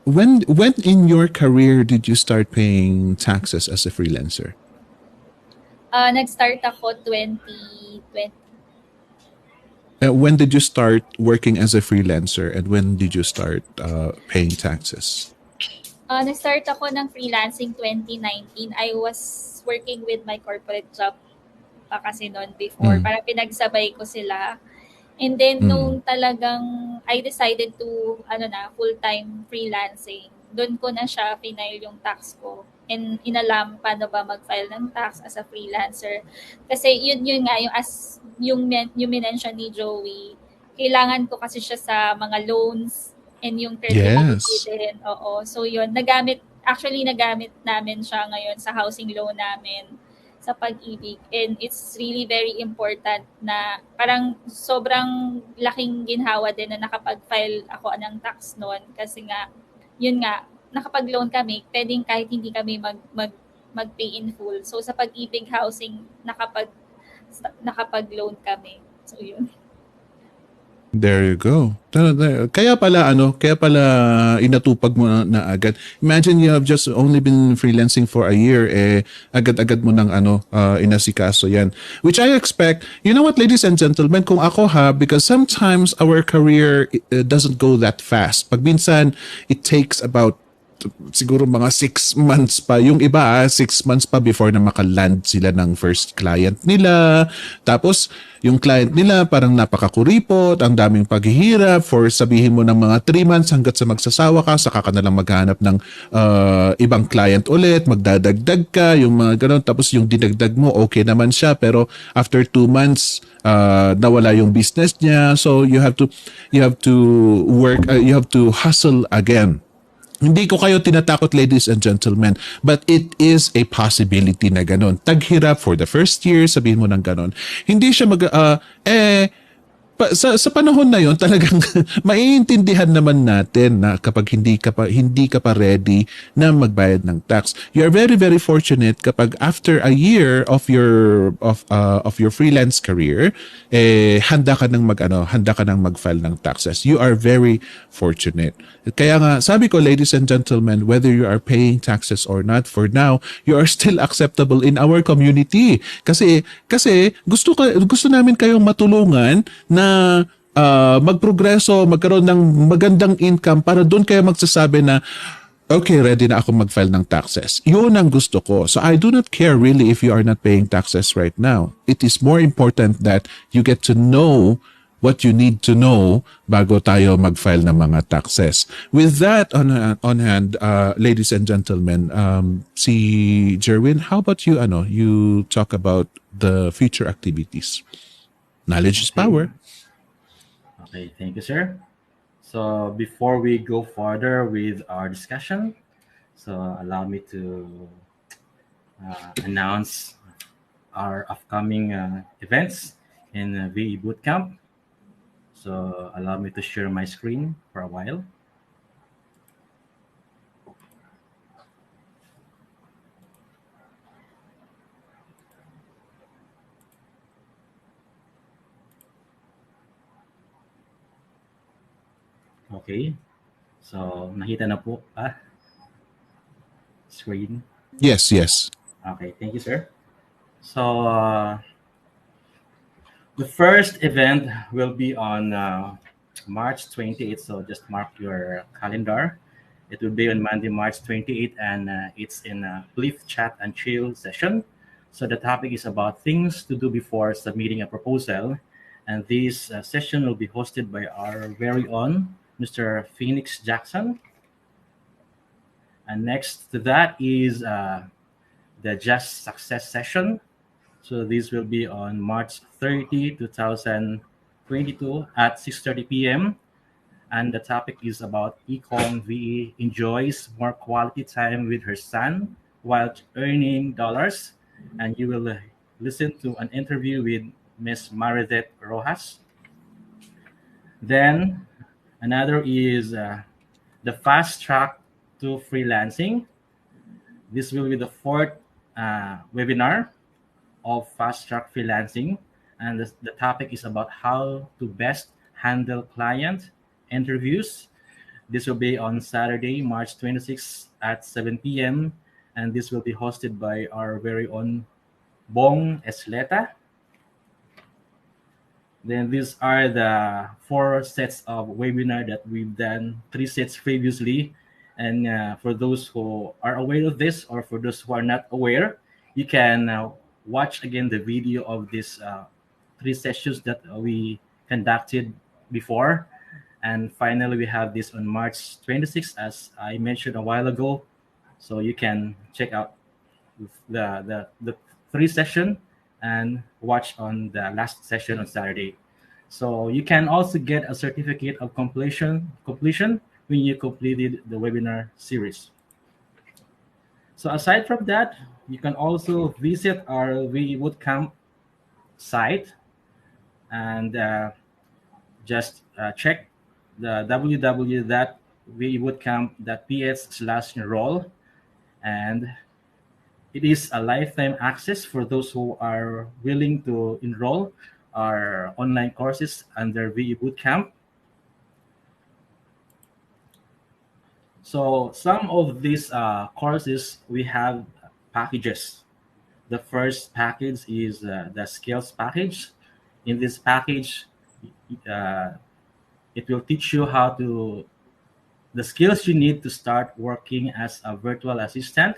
When in your career did you start paying taxes as a freelancer? Nag-start ako 2020. When did you start working as a freelancer and when did you start paying taxes? Nag-start ako ng freelancing 2019. I was working with my corporate job pa kasi noon before. Parang pinagsabay ko sila. And then, nung talagang I decided to, full-time freelancing, doon ko na siya final yung tax ko. And inalam paano ba mag-file ng tax as a freelancer. Kasi yun nga, yung mention ni Joey, kailangan ko kasi siya sa mga loans and yung tertiary din. Oo. So yun, nagamit namin siya ngayon sa housing loan namin sa Pag-ibig, and it's really very important na parang sobrang laking ginhawa din na nakapag-file ako ng tax noon kasi nga yun nga nakapag-loan kami, pwedeng kahit hindi kami mag-pay in full. So sa Pag-ibig housing nakapag-loan kami. So yun. There you go. Kaya pala inatupag mo na agad. Imagine you have just only been freelancing for a year, agad-agad mo nang inasikaso yan. Which I expect, you know what, ladies and gentlemen, kung ako because sometimes our career doesn't go that fast. Pag minsan, it takes about siguro mga 6 months pa. Yung iba, 6 months pa before na makaland sila ng first client nila. Tapos, yung client nila parang napakakuripot, ang daming paghihirap for sabihin mo ng mga 3 months hanggat sa magsasawa ka, saka ka na lang maghanap ng ibang client ulit, magdadagdag ka, yung mga ganun. Tapos yung dinagdag mo, okay naman siya, pero after 2 months, nawala yung business niya. So, you have to work, you have to hustle again. Hindi ko kayo tinatakot, ladies and gentlemen, but it is a possibility na ganun. Taghirap for the first year, sabihin mo ng ganun. Hindi siya sa panahon na yon talagang maiintindihan naman natin na kapag hindi ka pa ready na magbayad ng tax. You are very, very fortunate kapag after a year of your freelance career, handa ka nang mag-file ng taxes. You are very fortunate. Kaya nga sabi ko, ladies and gentlemen, whether you are paying taxes or not, for now you are still acceptable in our community. Kasi gusto namin kayong matulungan na magprogreso, magkaroon ng magandang income para doon kayo magsasabi na okay, ready na ako mag-file ng taxes. Yun ang gusto ko. So I do not care really if you are not paying taxes right now. It is more important that you get to know what you need to know bago tayo mag-file ng mga taxes. With that on hand, ladies and gentlemen, si Jerwin, how about you? You talk about the future activities. Knowledge is power. Okay, thank you, sir. So before we go further with our discussion, so allow me to announce our upcoming events in VE Bootcamp. So allow me to share my screen for a while. Okay. So, nakita na po screen. Yes. Okay, thank you, sir. So, The first event will be on March 28th, so just mark your calendar. It will be on Monday, March 28th, and it's in a Bliff Chat and Chill session. So the topic is about things to do before submitting a proposal. And this session will be hosted by our very own Mr. Phoenix Jackson. And next to that is the Just Success session. So this will be on March 30, 2022 at 6:30 p.m. And the topic is about Ecom VE enjoys more quality time with her son while earning dollars. And you will listen to an interview with Ms. Maridette Rojas. Then another is the fast track to freelancing. This will be the fourth webinar of fast track freelancing, and the topic is about how to best handle client interviews. This will be on Saturday, March 26th at 7 p.m. and this will be hosted by our very own Bong Esleta. Then these are the 4 sets of webinar that we've done, 3 sets previously. And for those who are aware of this, or for those who are not aware, you can watch again the video of these 3 sessions that we conducted before. And finally, we have this on March 26th, as I mentioned a while ago. So you can check out the 3 session and watch on the last session on Saturday. So you can also get a certificate of completion when you completed the webinar series. So aside from that, you can also visit our VE Bootcamp site and just check the www.vebootcamp.ps/enroll, and it is a lifetime access for those who are willing to enroll our online courses under VE Bootcamp. So some of these courses, we have packages. The first package is the skills package. In this package, it will teach you the skills you need to start working as a virtual assistant.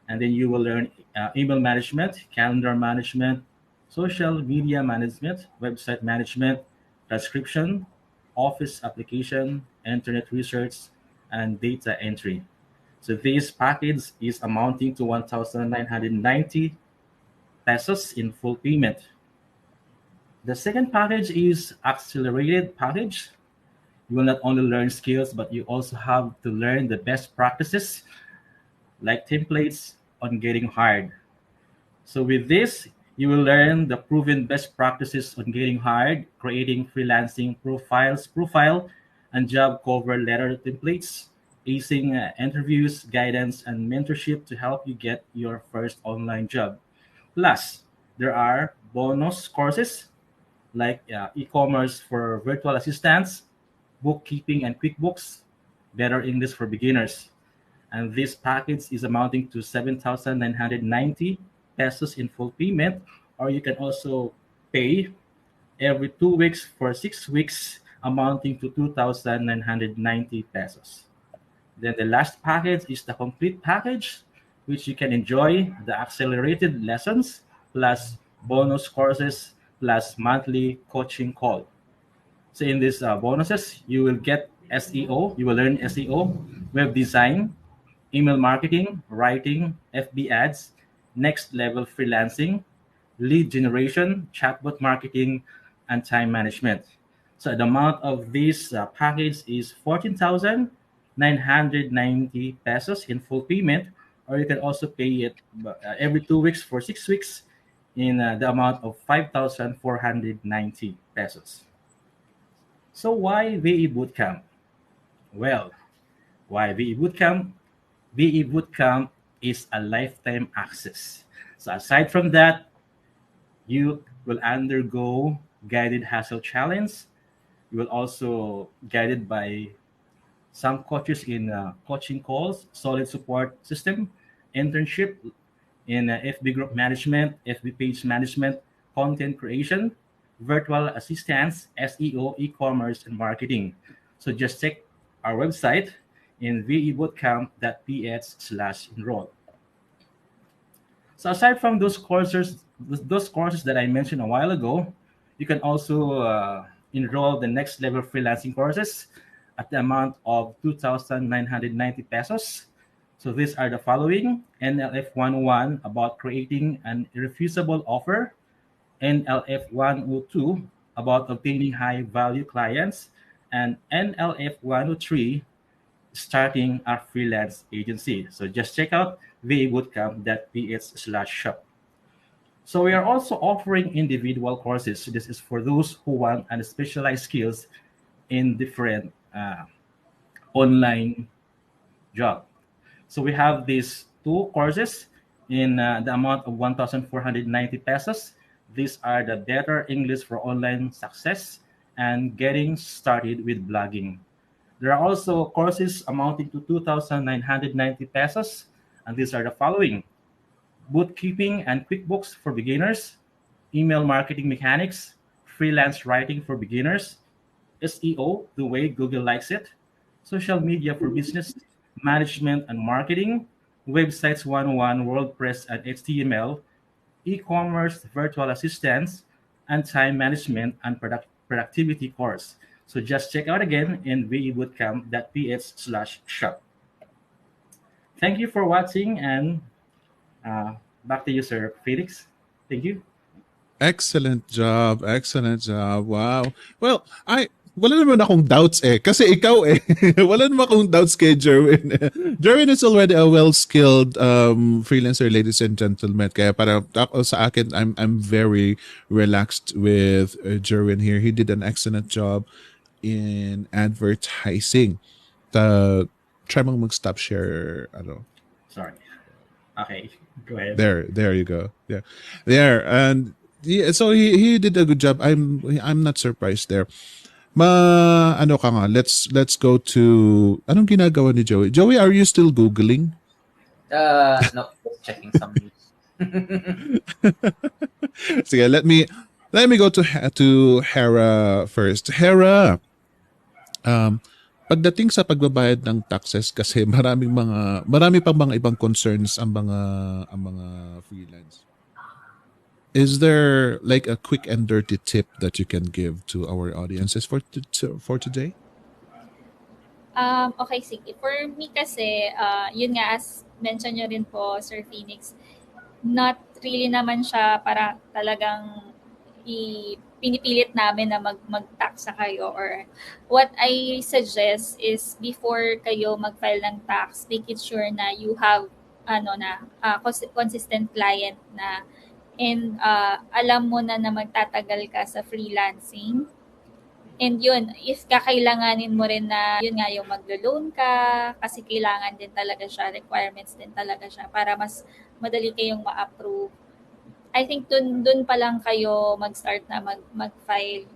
And then you will learn email management, calendar management, social media management, website management, transcription, office application, internet research, and data entry. So this package is amounting to 1,990 pesos in full payment. The second package is accelerated package. You will not only learn skills, but you also have to learn the best practices like templates on getting hired. So with this, you will learn the proven best practices on getting hired, creating freelancing profile and job cover letter templates, acing interviews, guidance, and mentorship to help you get your first online job. Plus, there are bonus courses like e-commerce for virtual assistants, bookkeeping and QuickBooks, better English for beginners. And this package is amounting to 7,990 pesos in full payment, or you can also pay every 2 weeks for 6 weeks, amounting to 2,990 pesos. Then the last package is the complete package, which you can enjoy the accelerated lessons plus bonus courses plus monthly coaching call. So in these bonuses, you will get SEO, you will learn SEO, web design, email marketing, writing, FB ads, next level freelancing, lead generation, chatbot marketing, and time management. So the amount of this package is 14,990 pesos in full payment, or you can also pay it every 2 weeks for 6 weeks in the amount of 5,490 pesos. So why VE Bootcamp? Well, why VE Bootcamp? VE Bootcamp is a lifetime access. So aside from that, you will undergo guided hustle challenge. You will also guided by some coaches in coaching calls, solid support system, internship in FB group management, FB page management, content creation, virtual assistants, SEO, e-commerce, and marketing. So just check our website in vebootcamp.ph/enroll. So aside from those courses that I mentioned a while ago, you can also enroll the next level freelancing courses at the amount of 2,990 pesos. So these are the following: NLF 101 about creating an irrefusable offer, NLF 102 about obtaining high value clients, and NLF 103 starting a freelance agency. So just check out vabootcamp.ph/shop. So we are also offering individual courses. This is for those who want and specialized skills in different online job. So we have these two courses in the amount of 1,490 pesos. These are the Better English for Online Success and Getting Started with Blogging. There are also courses amounting to 2,990 pesos, and these are the following: Bookkeeping and QuickBooks for Beginners, Email Marketing Mechanics, Freelance Writing for Beginners, SEO, the way Google likes it, Social Media for Business, Management and Marketing, Websites 101, WordPress and HTML, E-commerce, Virtual Assistants, and Time Management and Productivity course. So just check out again in vebootcamp.ph/shop. Thank you for watching, and back to you, Sir Felix. Thank you. Excellent job. Excellent job. Wow. Well, wala naman akong doubts eh. Kasi ikaw eh. Wala naman akong doubts kay Jerwin. Jerwin is already a well-skilled freelancer, ladies and gentlemen. Kaya para sa akin, I'm very relaxed with Jerwin here. He did an excellent job in advertising. Try mong mag-stop share. Sorry. Okay, go ahead. There you go. Yeah, there. And yeah, so he did a good job. I'm not surprised there. Ano ka nga? Let's go to anong ginagawa ni Joey. Joey, are you still Googling? No, just checking some news. Sige, let me go to Hera first. Hera, pagdating sa pagbabayad ng taxes kasi marami pang mga ibang concerns ang mga freelance. Is there like a quick and dirty tip that you can give to our audiences for today? Okay, sige. For me kasi, yun nga, as mention nyo rin po, Sir Phoenix, not really naman siya para talagang pinipilit namin na mag-tax sa kayo, or what I suggest is before kayo mag-file ng tax, make it sure na you have consistent client na, and alam mo na magtatagal ka sa freelancing. And yun, if kakailanganin mo rin na yun nga yung maglo-loan ka, kasi kailangan din talaga siya, requirements din talaga siya para mas madali kayong ma-approve. I think dun pa lang kayo mag-start na mag-file.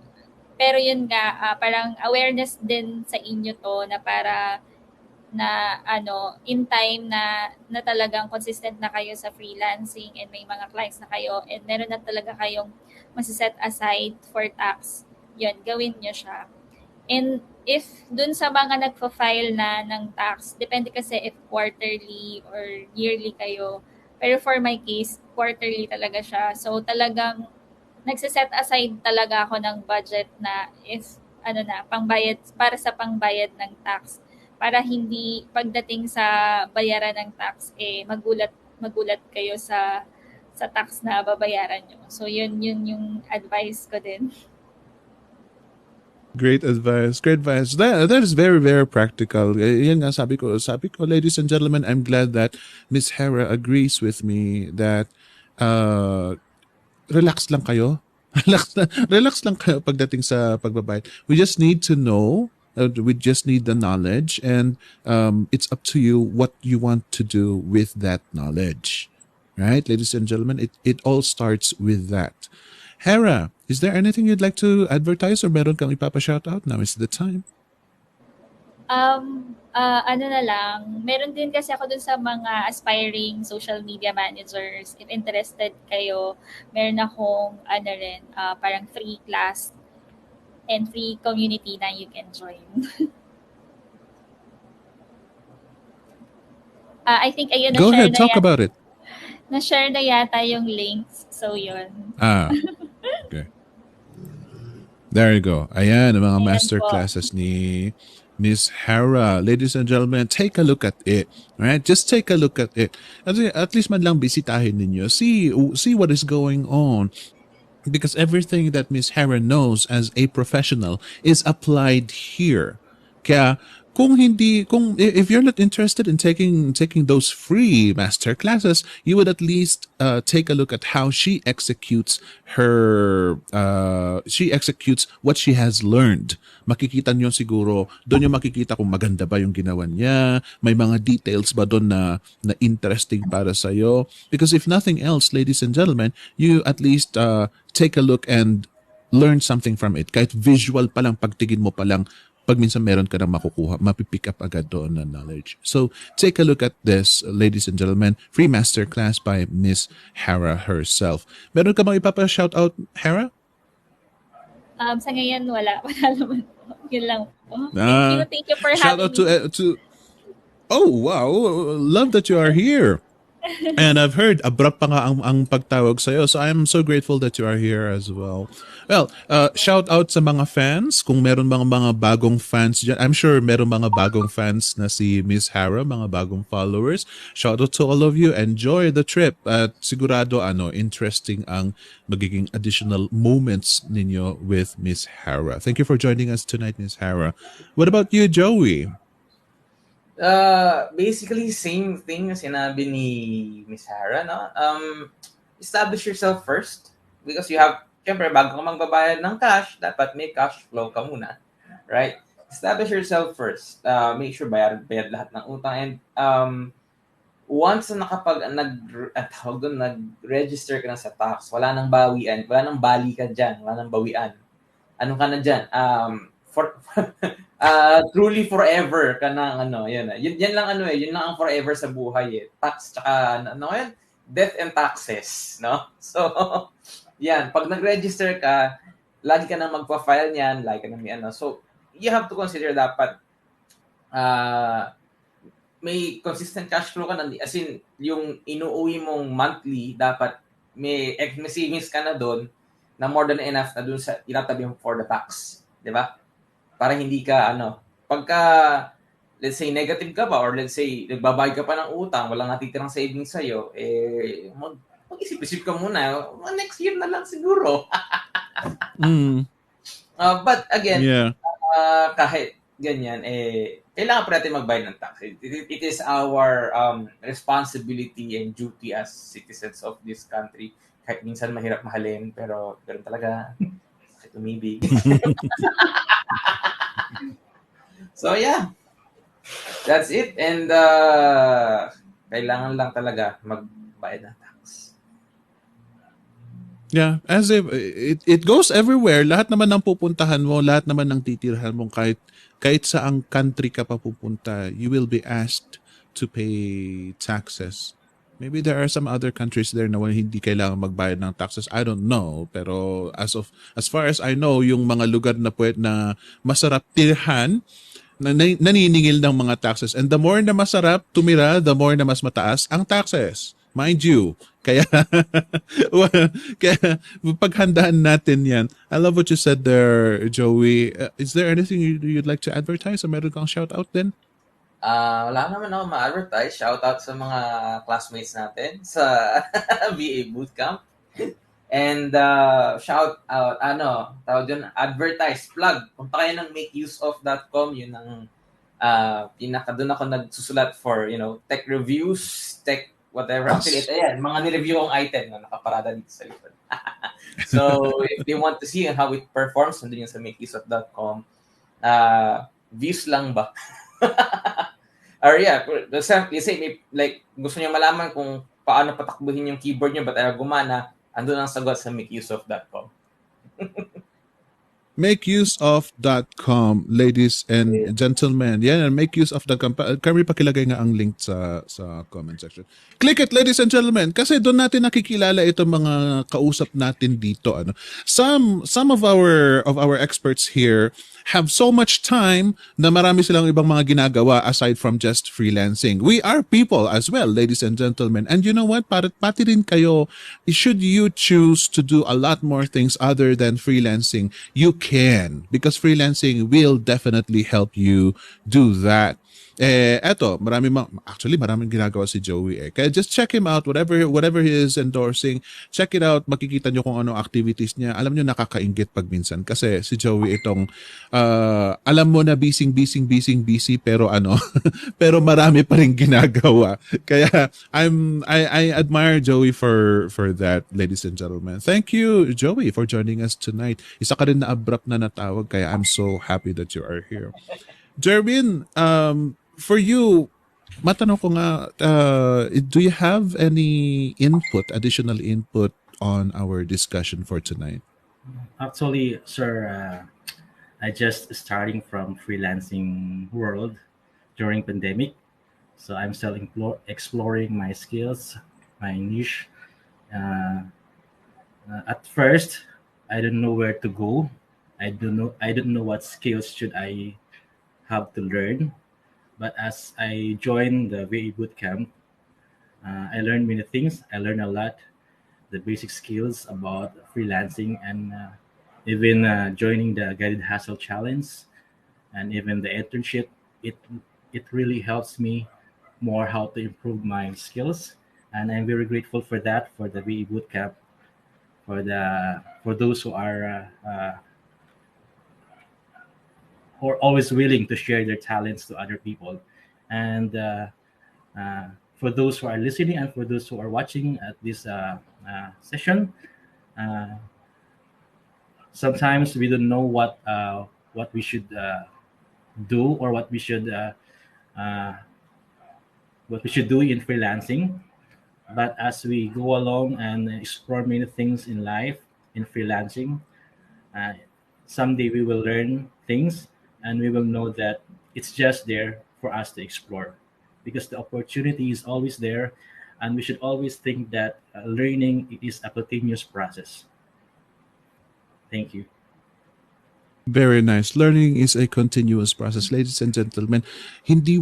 Pero yun nga, parang awareness din sa inyo to na para na in time na talagang consistent na kayo sa freelancing and may mga clients na kayo and meron na talaga kayong masiset aside for tax, yun, gawin nyo siya. And if dun sa mga nagpa-file na ng tax, depende kasi if quarterly or yearly kayo. Pero for my case, quarterly talaga siya. So talagang nagsiset aside talaga ako ng budget na if pangbayad, para sa pangbayad ng tax. Para hindi pagdating sa bayaran ng tax, magulat kayo sa tax na babayaran nyo. So yun yung advice ko din. Great advice. That is very, very practical. Yan nga sabi ko, ladies and gentlemen, I'm glad that Miss Hera agrees with me that relax lang kayo. Relax lang kayo pagdating sa pagbabayad. We just need to know. We just need the knowledge, and it's up to you what you want to do with that knowledge. Right, ladies and gentlemen, it all starts with that. Hera, is there anything you'd like to advertise or meron kang ipapa-shoutout? Now is the time. Ano na lang, meron din kasi ako dun sa mga aspiring social media managers. If interested kayo, meron akong ano rin, parang free class and free community na you can join. I think ayun, Go na-share ahead, na talk yata, about it. na-share na yata yung links. So yun. Okay. There you go. Ayan, ang mga Ayan master po. classes ni Miss Hera. Ladies and gentlemen, take a look at it. Right? Just take a look at it. At least man lang bisitahin ninyo. See what is going on. Because everything that Miss Hera knows as a professional is applied here. Kaya if you're not interested in taking those free master classes, you would at least take a look at how she executes what she has learned. Makikita niyo siguro, doon yung makikita kung maganda ba yung ginawa niya, may mga details ba doon na interesting para sa iyo. Because if nothing else, ladies and gentlemen, you at least take a look and learn something from it. Kahit visual pa lang, pagtingin mo pa lang, pag minsan meron ka na makukuha, mapipick up agad doon na knowledge. So, take a look at this, ladies and gentlemen. Free masterclass by Miss Hera herself. Meron ka bang ipapa-shoutout, Hera? Sa ngayon, wala. Wala naman po. Yun lang po. Thank you for shout having out me. to Oh, wow. Love that you are here. And I've heard abrupt pa nga ang pagtawag sa'yo. So I'm so grateful that you are here as well. Well, shout out sa mga fans. Kung meron mga bagong fans dyan. I'm sure meron mga bagong fans na si Miss Hera, mga bagong followers. Shout out to all of you. Enjoy the trip. At sigurado, interesting ang magiging additional moments ninyo with Miss Hera. Thank you for joining us tonight, Miss Hera. What about you, Joey? Basically same thing na sinabi ni Miss Hera, no? Establish yourself first because you have, syempre, bago ka magbabayad ng cash, dapat may cash flow ka muna, right? Establish yourself first. Make sure bayad lahat ng utang, and once na nag-register ka na sa tax, wala nang bawian, wala nang bali ka dyan, wala nang bawian. Ano ka na dyan? Truly forever ka na yan lang yun lang ang forever sa buhay tax tsaka yan, death and taxes, no? So yan, pag nag-register ka, lagi ka nang magpa-file niyan, lagi ka nang so you have to consider dapat may consistent cash flow ka na, as in yung inuuwi mong monthly, dapat may savings ka na doon na more than enough na doon sa ilatabi mo for the tax, di ba? Para hindi ka pagka let's say negative ka ba, or let's say nagbabayad ka pa ng utang, walang natitirang savings sa'yo, mag-isip-isip ka muna, next year na lang siguro. But again, kahit ganyan, kailangan pa natin magbayad ng tax. It is our responsibility and duty as citizens of this country. Kahit minsan mahirap mahalin, pero ganoon talaga. Sakit umibig. So yeah, that's it. And kailangan lang talaga magbayad ng tax. Yeah, as if it goes everywhere. Lahat naman ng pupuntahan mo, lahat naman ng titirhan mo, kahit saang country ka pa pupunta, you will be asked to pay taxes. Maybe there are some other countries there na hindi kailangan magbayad ng taxes. I don't know. Pero as far as I know, yung mga lugar na masarap tirhan, naniningil ng mga taxes. And the more na masarap tumira, the more na mas mataas ang taxes. Mind you. Kaya paghandaan natin yan. I love what you said there, Joey. Is there anything you'd like to advertise? Meron kang shout out din? Wala naman ako ma-advertise. Shout out sa mga classmates natin sa VA Bootcamp. And shout out, tawag dyan, advertise, plug. Punta kayo ng makeuseof.com. Yun ang doon ako nagsusulat for, tech reviews, tech whatever. Actually, ayan, mga nireview ang item na nakaparada dito sa likod. So, if they want to see how it performs, nandun yung sa makeuseof.com. Views lang ba? Or yeah, say, like, gusto niyo malaman kung paano patakbuhin yung keyboard niyo, ba't ayaw gumana, andun ang sagot sa makeuseof.com. Makeuseof.com, ladies and gentlemen. Yan, makeuseof.com. Kami pakilagay nga ang link sa comment section. Click it, ladies and gentlemen, kasi doon natin nakikilala itong mga kausap natin dito. Ano. Some of our experts here have so much time na marami silang ibang mga ginagawa aside from just freelancing. We are people as well, ladies and gentlemen. And you know what? Pati rin kayo, should you choose to do a lot more things other than freelancing, you can. Because freelancing will definitely help you do that. Eto, maraming ginagawa si Joey Kaya just check him out, whatever he is endorsing, check it out, makikita nyo kung ano activities niya. Alam nyo, nakakainggit pag minsan. Kasi si Joey itong, alam mo na busy, pero pero marami pa rin ginagawa. Kaya, I admire Joey for that, ladies and gentlemen. Thank you, Joey, for joining us tonight. Isa ka rin na abrupt na natawag, kaya I'm so happy that you are here. Jerwin, for you, matanong ko nga, do you have any additional input on our discussion for tonight? Actually, sir, I just starting from freelancing world during pandemic. So I'm still exploring my skills, my niche. At first, I don't know where to go. I don't know what skills should I have to learn. But as I joined the VA Bootcamp, I learned many things. I learned a lot, the basic skills about freelancing, and even joining the Guided Hustle Challenge, and even the internship. It really helps me more how to improve my skills, and I'm very grateful for that, for the VA Bootcamp, for those who are always willing to share their talents to other people. And for those who are listening and for those who are watching at this session, sometimes we don't know what we should do, or what we should do in freelancing. But as we go along and explore many things in life in freelancing, someday we will learn things, and we will know that it's just there for us to explore, because the opportunity is always there, and we should always think that learning is a continuous process. Thank you. Very nice. Learning is a continuous process. Ladies and gentlemen, hindi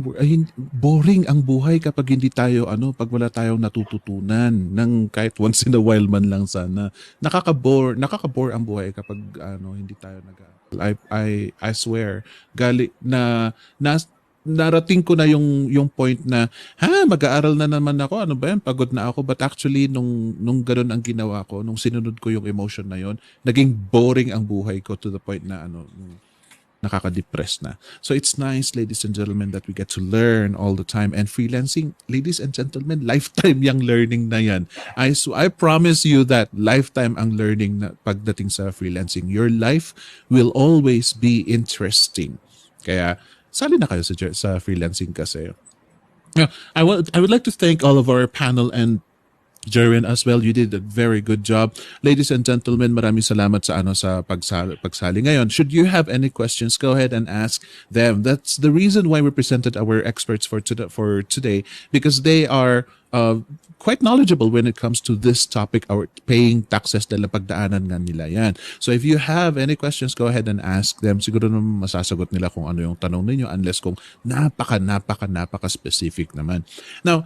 boring ang buhay kapag hindi tayo pag wala tayong natututunan ng kahit once in a while man lang sana. Nakaka-bore ang buhay kapag hindi tayo I swear, narating ko na yung point na mag-aaral na naman ako, ano ba yan, pagod na ako. But actually nung ganun ang ginawa ko, nung sinunod ko yung emotion na yon, naging boring ang buhay ko to the point na nakaka-depress na. So it's nice, ladies and gentlemen, that we get to learn all the time. And freelancing, ladies and gentlemen, lifetime yung learning na yan. I promise you that lifetime ang learning na pagdating sa freelancing. Your life will always be interesting. Kaya sali na kayo sa freelancing kasi. I would like to thank all of our panel and Jerwin as well. You did a very good job. Ladies and gentlemen, maraming salamat sa pagsali ngayon. Should you have any questions, go ahead and ask them. That's the reason why we presented our experts for today, because they are quite knowledgeable when it comes to this topic, our paying taxes dahil pagdaanan nga nila yan. So if you have any questions, go ahead and ask them. Siguro naman masasagot nila kung ano yung tanong ninyo, unless kung napaka specific naman. Now,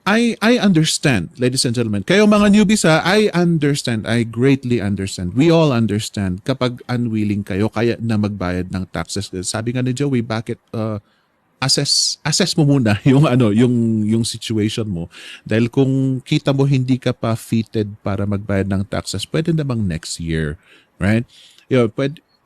I understand, ladies and gentlemen. Kayo mga newbies I understand. I greatly understand. We all understand kapag unwilling kayo kaya na magbayad ng taxes. Sabi nga ni Joey, bakit assess mo muna yung situation mo. Dahil kung kita mo hindi ka pa fitted para magbayad ng taxes, pwede namang next year, right?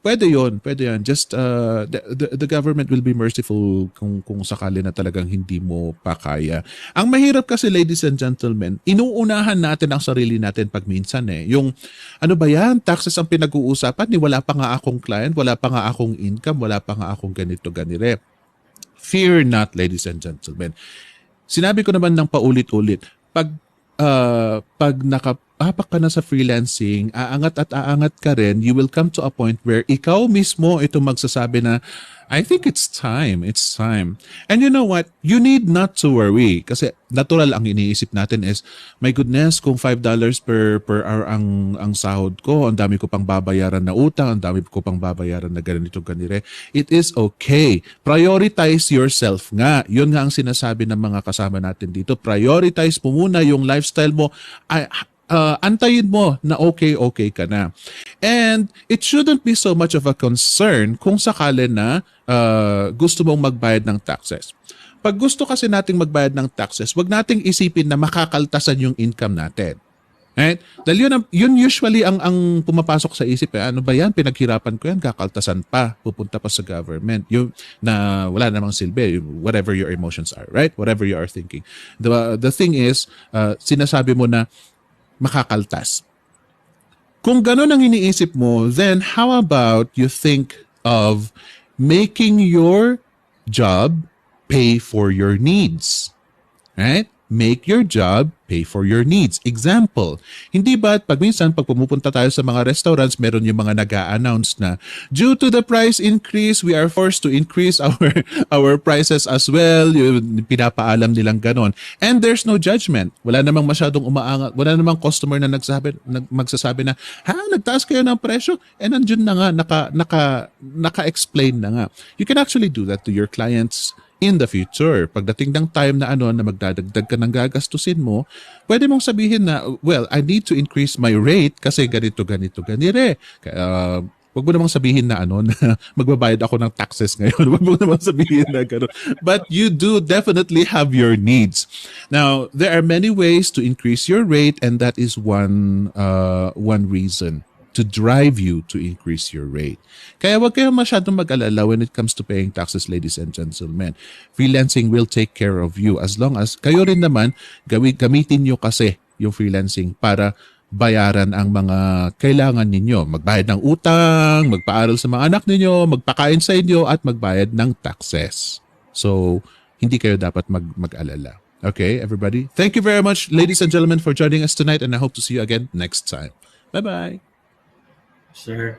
Pwede yun. Just the government will be merciful kung sakali na talagang hindi mo pa kaya. Ang mahirap kasi, ladies and gentlemen, inuunahan natin ang sarili natin pag minsan Yung taxes ang pinag-uusapan, wala pa nga akong client, wala pa nga akong income, wala pa nga akong ganito ganire. Fear not, ladies and gentlemen. Sinabi ko naman ng paulit-ulit, pag pag nakapapak ka na sa freelancing, aangat at aangat ka rin, you will come to a point where ikaw mismo ito magsasabi na, I think it's time. It's time. And you know what? You need not to worry. Kasi natural ang iniisip natin is, my goodness, kung $5 per hour ang sahod ko, ang dami ko pang babayaran na utang, ang dami ko pang babayaran na ganito, ganire. It is okay. Prioritize yourself nga. Yun nga ang sinasabi ng mga kasama natin dito. Prioritize mo muna yung lifestyle mo. Antayin mo na okay ka na. And it shouldn't be so much of a concern kung sakali na gusto mong magbayad ng taxes. Pag gusto kasi nating magbayad ng taxes, wag nating isipin na makakaltasan yung income natin. Right? Dahil yun usually ang pumapasok sa isip. Ano ba yan? Pinaghirapan ko yan, kakaltasan pa, pupunta pa sa government. Yung na wala namang silbi, whatever your emotions are, right? Whatever you are thinking. The thing is, sinasabi mo na makakaltas. Kung ganun ang iniisip mo, then how about you think of making your job pay for your needs? Right? Make your job pay for your needs. Example, hindi ba pag minsan pag pumupunta tayo sa mga restaurants, meron yung mga nag-a-announce na due to the price increase, we are forced to increase our prices as well. Yung pinapaalam nilang ganon. And there's no judgment. Wala namang masyadong umaangat. Wala namang customer na magsasabi na, nagtaas kayo ng presyo? And nandiyan na nga, naka-explain na nga. You can actually do that to your clients in the future. Pagdating ng time na na magdadagdag ka ng gagastusin mo, pwede mong sabihin na, well, I need to increase my rate kasi ganito, ganire. Wag mo namang sabihin na na magbabayad ako ng taxes ngayon. Wag mo namang sabihin na gano'n. But you do definitely have your needs. Now, there are many ways to increase your rate, and that is one reason to drive you to increase your rate. Kaya wag kayong masyadong mag-alala when it comes to paying taxes, ladies and gentlemen. Freelancing will take care of you as long as kayo rin naman gamitin nyo kasi yung freelancing para bayaran ang mga kailangan ninyo. Magbayad ng utang, magpaaral sa mga anak ninyo, magpakain sa inyo, at magbayad ng taxes. So, hindi kayo dapat mag-alala. Okay, everybody? Thank you very much, ladies and gentlemen, for joining us tonight, and I hope to see you again next time. Bye-bye. Sir.